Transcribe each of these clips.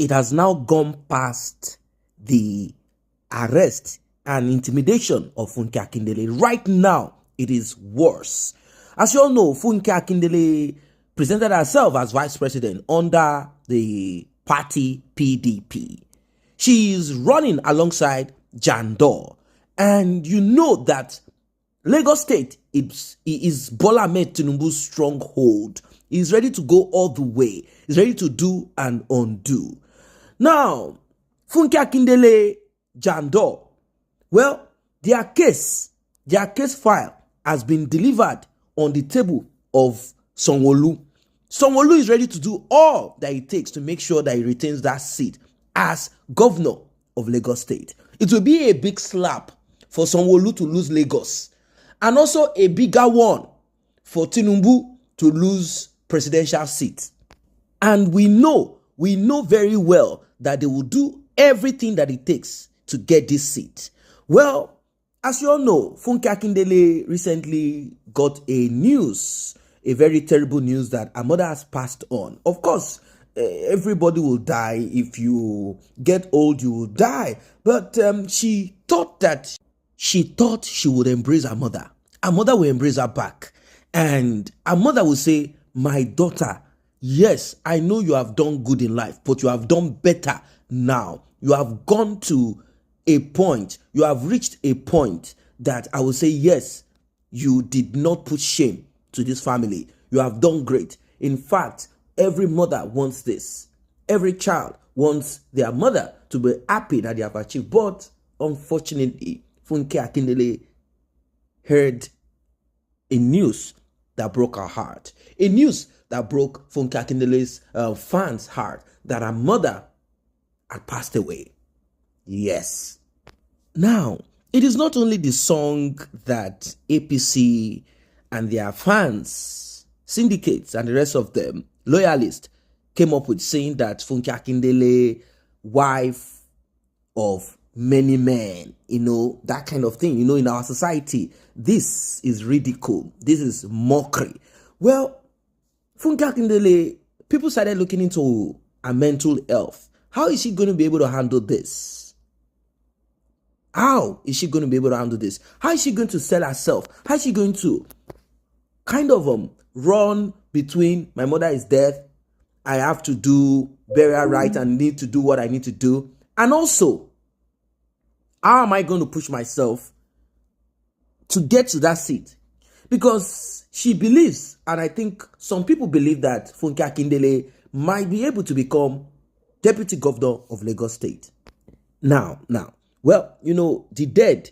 it has now gone past the arrest and intimidation of Funke Akindele. Right now, it is worse. As you all know, Funke Akindele presented herself as vice president under the party PDP. She is running alongside Jandor. And you know that Lagos State is Bola Ahmed Tinubu's stronghold. He's ready to go all the way. He's ready to do and undo. Now, Funke Akindele, Jandor, well, their case file has been delivered on the table of Sanwo-Olu. Sanwo-Olu is ready to do all that it takes to make sure that he retains that seat as governor of Lagos State. It will be a big slap for Sanwo-Olu to lose Lagos, and also a bigger one for Tinubu to lose presidential seat. And we know very well that they will do everything that it takes to get this seat. Well, as you all know, Funke Akindele recently got a very terrible news that her mother has passed on. Of course, everybody will die. If you get old, you will die. But she thought she would embrace her mother. Her mother will embrace her back. And her mother will say, "My daughter, yes, I know you have done good in life, but you have done better now. You have gone to a point, you have reached a point that I will say, yes, you did not put shame to this family. You have done great. In fact, every mother wants this. Every child wants their mother to be happy that they have achieved." But unfortunately, Funke Akindele heard a news that broke her heart. A news that broke Funke Akindele's fans' heart, that her mother had passed away. Yes. Now, it is not only the song that APC and their fans, syndicates, and the rest of them, loyalists, came up with, saying that Funke Akindele, wife of many men, that kind of thing. In our society, this is ridicule. This is mockery. Well, Funke Akindele, people started looking into her mental health. How is she going to be able to handle this? How is she going to be able to handle this? How is she going to sell herself? How is she going to kind of run between my mother is dead, I have to do burial right and need to do what I need to do, and also, how am I going to push myself to get to that seat? Because she believes, and I think some people believe, that Funke Akindele might be able to become deputy governor of Lagos State. Now, well, the dead,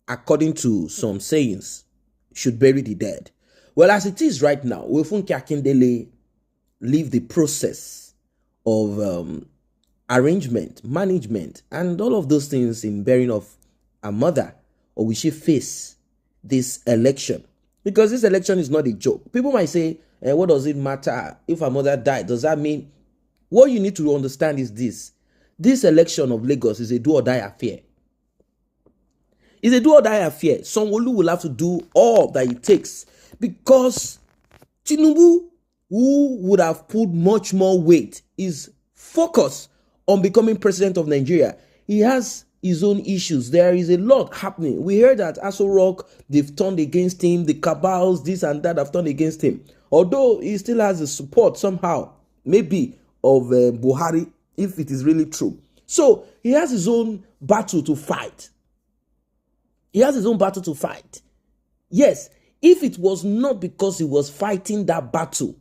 according to some sayings, should bury the dead. Well, as it is right now, will Funke Akindele leave the process of arrangement, management, and all of those things in bearing of her mother, or will she face this election? Because this election is not a joke. People might say, what does it matter if her mother died? Does that mean? What you need to understand is this. This election of Lagos is a do or die affair. It's a do or die affair. Sanwo-Olu will have to do all that it takes, because Tinubu, who would have put much more weight, is focused on becoming president of Nigeria. He has his own issues. There is a lot happening. We heard that Aso Rock, they've turned against him. The cabals, this and that, have turned against him. Although he still has the support somehow, maybe, of Buhari, if it is really true. So he has his own battle to fight. Yes, if it was not because he was fighting the battle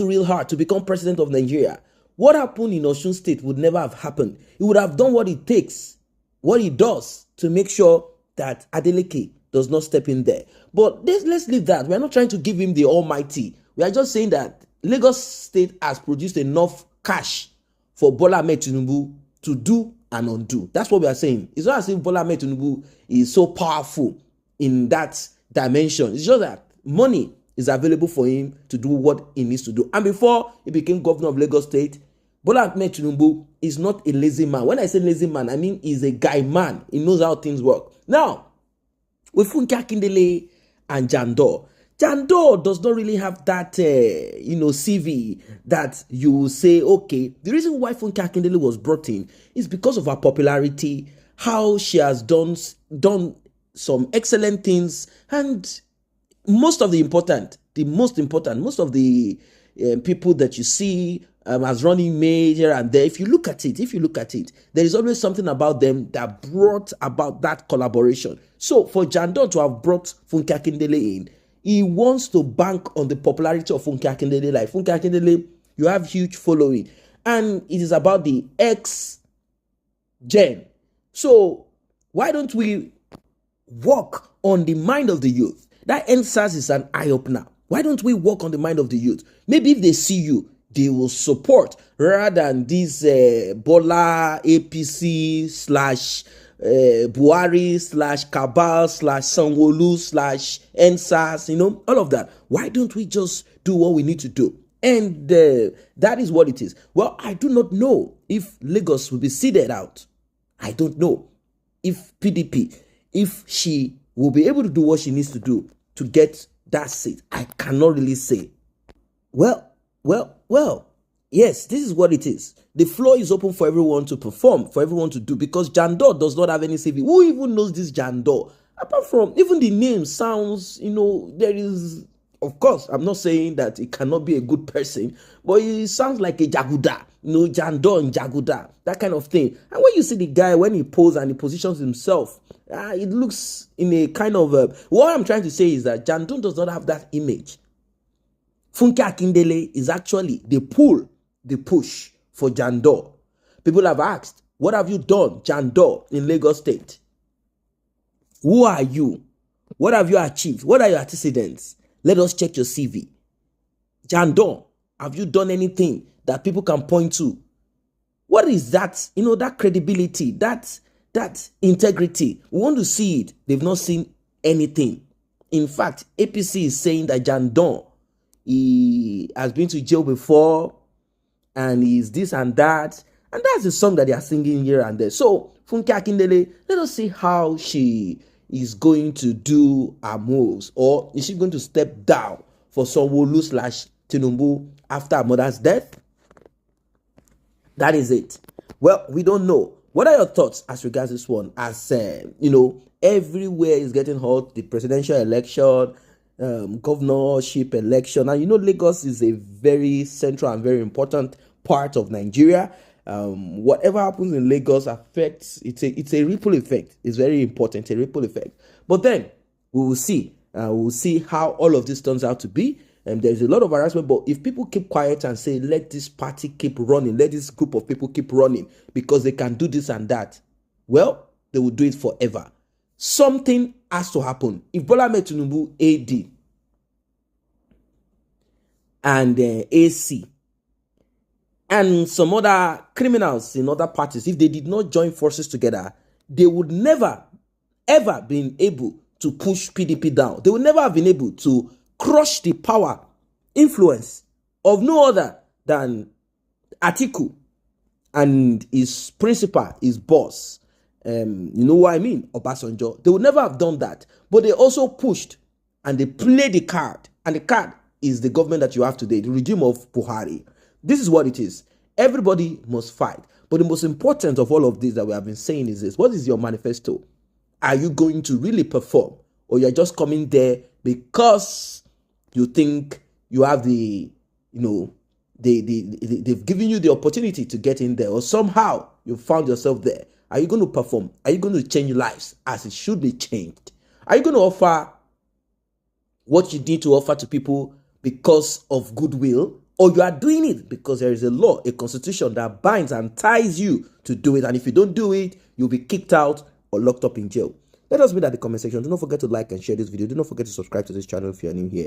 real hard to become president of Nigeria, what happened in Osun State would never have happened. He would have done what it takes, what he does, to make sure that Adeleke does not step in there. But let's leave that. We are not trying to give him the almighty. We are just saying that Lagos State has produced enough cash for Bola Ahmed Tinubu to do and undo. That's what we are saying. It's not as if Bola Ahmed Tinubu is so powerful in that dimension. It's just that money is available for him to do what he needs to do. And before he became governor of Lagos State, Bola Ahmed Tinubu is not a lazy man. When I say lazy man, I mean he's a guy man. He knows how things work. Now, with Funke Akindele and Jandor, Jandor does not really have that, CV that you will say, okay, the reason why Funke Akindele was brought in is because of her popularity, how she has done some excellent things, and most of the most of the people that you see as running mate here and there, if you look at it, there is always something about them that brought about that collaboration. So for Jandor to have brought Funke Akindele in, he wants to bank on the popularity of Funke Akindele. Like, Funke Akindele, you have huge following, and it is about the X gen. So why don't we work on the mind of the youth? That NSAS is an eye-opener. Why don't we work on the mind of the youth? Maybe if they see you, they will support, rather than this Bola APC / Buhari / Cabal / Sanwo-Olu / NSAS, all of that. Why don't we just do what we need to do? And that is what it is. Well, I do not know if Lagos will be seeded out. I don't know if PDP, if she will be able to do what she needs to do to get that seat. I cannot really say. Well, yes, this is what it is. The floor is open for everyone to perform, for everyone to do, because Jandor does not have any CV. Who even knows this Jandor? Apart from, even the name sounds, there is, of course, I'm not saying that it cannot be a good person, but it sounds like a Jaguda, Jandor and Jaguda, that kind of thing. And when you see the guy, when he poses and he positions himself, it looks in a kind of, what I'm trying to say is that Jandor does not have that image. Funke Akindele is actually the pull, the push for Jandor. People have asked, what have you done, Jandor, in Lagos State? Who are you? What have you achieved? What are your antecedents? Let us check your CV. Jandor, have you done anything that people can point to? What is that, that credibility, that integrity? We want to see it. They've not seen anything. In fact, APC is saying that Jandor, he has been to jail before, and he's this and that. And that's the song that they are singing here and there. So, Funke Akindele, let us see how she is going to do her moves. Or is she going to step down for Sanwo-Olu / Tinubu after her mother's death? That is it. Well, we don't know. What are your thoughts as regards this one? As, everywhere is getting hot. The presidential election, governorship election. And Lagos is a very central and very important part of Nigeria. Whatever happens in Lagos affects, it's a ripple effect. It's very important, a ripple effect. But then we will see. We will see how all of this turns out to be. And there's a lot of harassment, but if people keep quiet and say, let this party keep running, let this group of people keep running because they can do this and that, well, they will do it forever. Something has to happen. If Bola Ahmed Tinubu, AD, and AC, and some other criminals in other parties, if they did not join forces together, they would never, ever been able to push PDP down. They would never have been able to crush the power, influence of no other than Atiku and his principal, his boss. You know what I mean? Obasanjo. They would never have done that. But they also pushed and they played the card. And the card is the government that you have today, the regime of Buhari. This is what it is. Everybody must fight. But the most important of all of this that we have been saying is this. What is your manifesto? Are you going to really perform? Or you're just coming there because you think you have the, they've given you the opportunity to get in there, or somehow you found yourself there? Are you going to perform? Are you going to change lives as it should be changed? Are you going to offer what you need to offer to people because of goodwill? Or you are doing it because there is a law, a constitution that binds and ties you to do it. And if you don't do it, you'll be kicked out or locked up in jail. Let us meet at the comment section. Do not forget to like and share this video. Do not forget to subscribe to this channel if you are new here.